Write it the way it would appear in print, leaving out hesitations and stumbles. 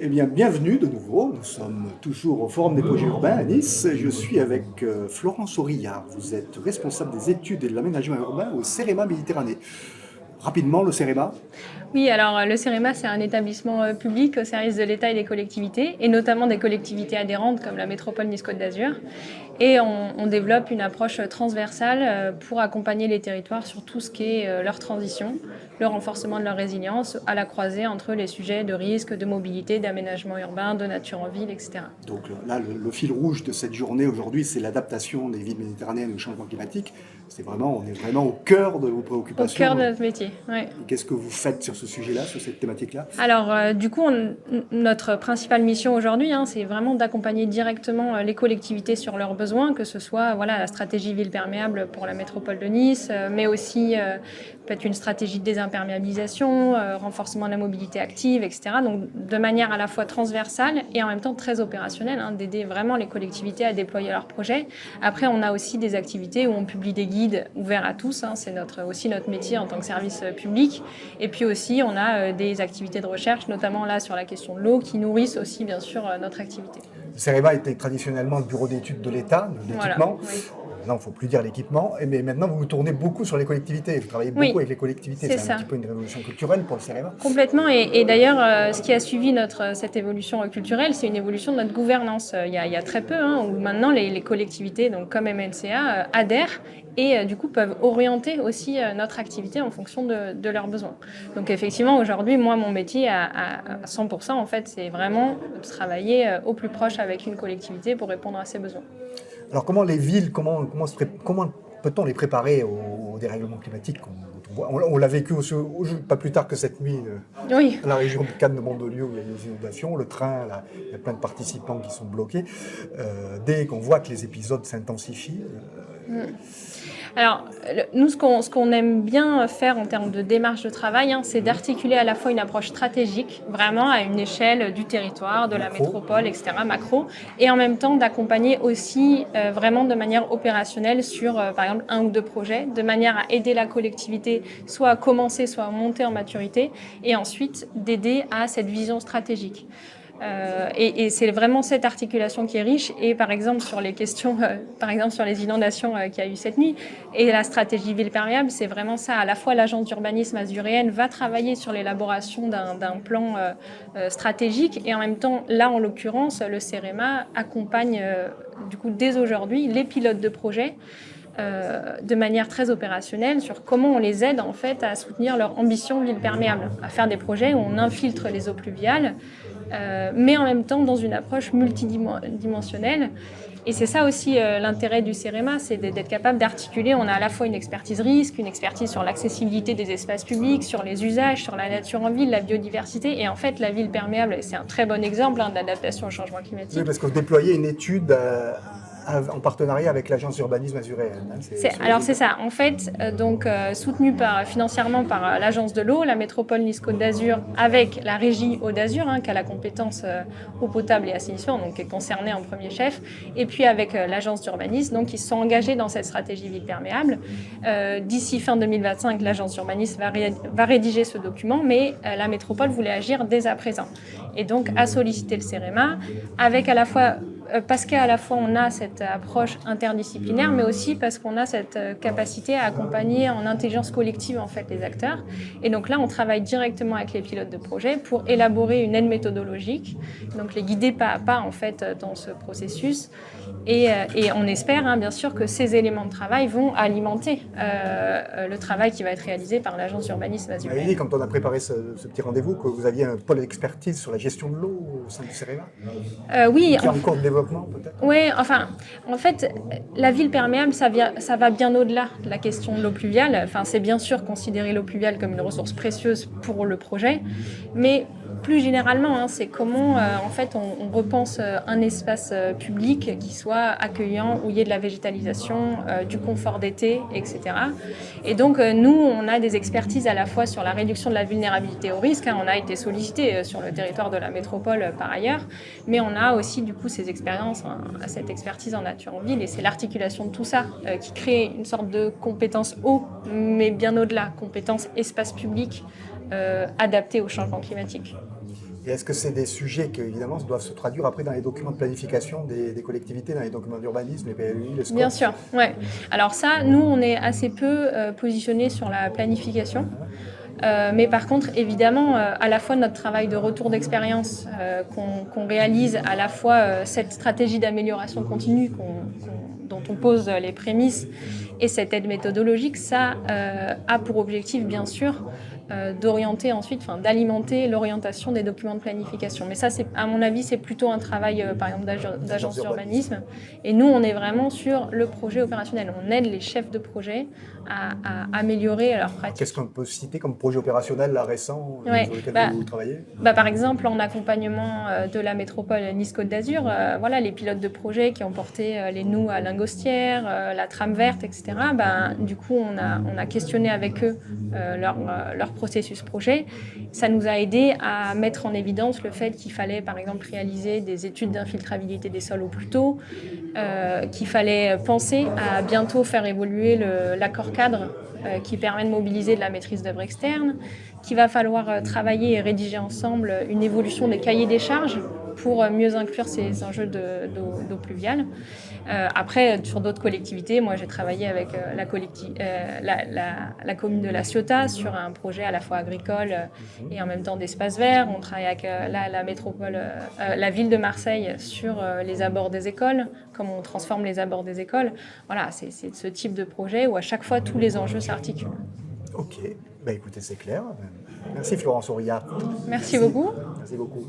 Eh bien, bienvenue de nouveau. Nous sommes toujours au Forum des projets urbains à Nice. Je suis avec Florence Aurillard. Vous êtes responsable des études et de l'aménagement urbain au CEREMA Méditerranée. Rapidement, le CEREMA. Oui, alors le CEREMA, c'est un établissement public au service de l'État et des collectivités, et notamment des collectivités adhérentes comme la métropole Nice-Côte d'Azur. Et on développe une approche transversale pour accompagner les territoires sur tout ce qui est leur transition, le renforcement de leur résilience, à la croisée entre les sujets de risque, de mobilité, d'aménagement urbain, de nature en ville, etc. Donc là, le fil rouge de cette journée aujourd'hui, c'est l'adaptation des villes méditerranéennes au changement climatique. On est vraiment au cœur de vos Au préoccupations. cœur de notre métier, oui. Qu'est-ce que vous faites sur ce sujet-là, sur cette thématique-là? Alors, du coup, notre principale mission aujourd'hui, c'est vraiment d'accompagner directement les collectivités sur leurs besoins, que ce soit la stratégie ville perméable pour la métropole de Nice, mais aussi peut-être une stratégie de désimperméabilisation, renforcement de la mobilité active, etc. Donc, de manière à la fois transversale et en même temps très opérationnelle, d'aider vraiment les collectivités à déployer leurs projets. Après, on a aussi des activités où on publie des guides ouverts à tous, c'est aussi notre métier en tant que service public. Et puis aussi, on a des activités de recherche, notamment là sur la question de l'eau, qui nourrissent aussi bien sûr notre activité. Le CEREMA était traditionnellement le bureau d'études de l'État, de l'équipement. Voilà, oui. Maintenant, il ne faut plus dire l'équipement, mais maintenant vous vous tournez beaucoup sur les collectivités. Vous travaillez beaucoup avec les collectivités. C'est un petit peu une révolution culturelle pour le CEREMA. Complètement. Et d'ailleurs, ce qui a suivi cette évolution culturelle, c'est une évolution de notre gouvernance. Il y a très peu, où maintenant les collectivités, donc comme MNCA, adhèrent et du coup peuvent orienter aussi notre activité en fonction de leurs besoins. Donc effectivement, aujourd'hui, moi, mon métier à 100%, en fait, c'est vraiment de travailler au plus proche avec une collectivité pour répondre à ses besoins. Alors comment les villes, comment peut-on les préparer au dérèglement climatique on l'a vécu pas plus tard que cette nuit Oui. à la région de Cannes-de-Mandelieu où il y a eu des inondations, le train, là, il y a plein de participants qui sont bloqués. Dès qu'on voit que les épisodes s'intensifient... Alors, nous, ce qu'on aime bien faire en termes de démarche de travail, c'est d'articuler à la fois une approche stratégique, vraiment à une échelle du territoire, de la métropole, etc., macro, et en même temps d'accompagner aussi vraiment de manière opérationnelle sur, par exemple, un ou deux projets, de manière à aider la collectivité soit à commencer, soit à monter en maturité, et ensuite d'aider à cette vision stratégique. Et c'est vraiment cette articulation qui est riche. Et par exemple sur les questions, par exemple sur les inondations qu'il y a eu cette nuit et la stratégie ville perméable, c'est vraiment ça. À la fois l'agence d'urbanisme azuréenne va travailler sur l'élaboration d'un plan stratégique et en même temps, là en l'occurrence, le CEREMA accompagne du coup dès aujourd'hui les pilotes de projets de manière très opérationnelle sur comment on les aide en fait à soutenir leur ambition ville perméable, à faire des projets où on infiltre les eaux pluviales, mais en même temps dans une approche multidimensionnelle. Et c'est ça aussi l'intérêt du CEREMA, c'est d'être capable d'articuler. On a à la fois une expertise risque, une expertise sur l'accessibilité des espaces publics, sur les usages, sur la nature en ville, la biodiversité. Et en fait, la ville perméable, c'est un très bon exemple d'adaptation au changement climatique. Oui, parce que vous déployez une étude en partenariat avec l'agence d'urbanisme azuréenne. Alors c'est ça, en fait, soutenu financièrement par l'agence de l'eau, la métropole Nice-Côte d'Azur, avec la régie Eau d'Azur, qui a la compétence eau potable et assainissement, donc qui est concernée en premier chef, et puis avec l'agence d'urbanisme, donc qui se sont engagés dans cette stratégie ville perméable. D'ici fin 2025, l'agence d'urbanisme va rédiger ce document, mais la métropole voulait agir dès à présent. Et donc a sollicité le CEREMA, avec à la fois parce qu'à la fois on a cette approche interdisciplinaire, mais aussi parce qu'on a cette capacité à accompagner en intelligence collective en fait les acteurs. Et donc là, on travaille directement avec les pilotes de projet pour élaborer une aide méthodologique, donc les guider pas à pas en fait dans ce processus. Et on espère bien sûr que ces éléments de travail vont alimenter le travail qui va être réalisé par l'agence d'urbanisme azuréenne. Vous avez dit quand on a préparé ce petit rendez-vous que vous aviez un pôle d'expertise sur la gestion de l'eau au sein du CEREMA. Oui. Qui est en cours de développement peut-être. Oui, enfin, en fait, la ville perméable, ça va bien au-delà de la question de l'eau pluviale. Enfin, c'est bien sûr considérer l'eau pluviale comme une ressource précieuse pour le projet, mais plus généralement, c'est comment en fait on repense un espace public qui soit accueillant, où il y ait de la végétalisation, du confort d'été, etc. Et donc nous, on a des expertises à la fois sur la réduction de la vulnérabilité au risque. On a été sollicité sur le territoire de la métropole par ailleurs, mais on a aussi du coup ces expériences, cette expertise en nature en ville, et c'est l'articulation de tout ça qui crée une sorte de compétence eau, mais bien au-delà, compétence espace public adaptée au changement climatique. Et est-ce que c'est des sujets qui, évidemment, doivent se traduire après dans les documents de planification des collectivités, dans les documents d'urbanisme, les PLUI, les SCOT? Bien sûr, ouais. Alors ça, nous, on est assez peu positionnés sur la planification. Mais par contre, évidemment, à la fois notre travail de retour d'expérience qu'on réalise, à la fois cette stratégie d'amélioration continue dont on pose les prémices et cette aide méthodologique, ça a pour objectif, bien sûr, d'orienter ensuite, enfin, d'alimenter l'orientation des documents de planification. Mais ça, à mon avis, c'est plutôt un travail, par exemple, d'agence d'urbanisme. Et nous, on est vraiment sur le projet opérationnel. On aide les chefs de projet à améliorer leur pratique. Qu'est-ce qu'on peut citer comme projet opérationnel là, récent sur lequel vous travaillez? Par exemple, en accompagnement de la métropole Nice-Côte d'Azur, voilà, les pilotes de projet qui ont porté les noues à Lingostière, la trame verte, etc. Du coup, on a questionné avec eux leur processus projet. Ça nous a aidé à mettre en évidence le fait qu'il fallait, par exemple, réaliser des études d'infiltrabilité des sols au plus tôt, qu'il fallait penser à bientôt faire évoluer l'accord cadre qui permet de mobiliser de la maîtrise d'œuvre externe, qu'il va falloir travailler et rédiger ensemble une évolution des cahiers des charges pour mieux inclure ces enjeux d'eau pluviale. Après, sur d'autres collectivités, moi j'ai travaillé avec la commune de La Ciotat sur un projet à la fois agricole et en même temps d'espace vert. On travaille avec la métropole, la ville de Marseille sur les abords des écoles, comment on transforme les abords des écoles. Voilà, c'est ce type de projet où à chaque fois tous les enjeux s'articulent. Ok, écoutez, c'est clair. Merci Florence Aurillard. Merci beaucoup. Merci beaucoup.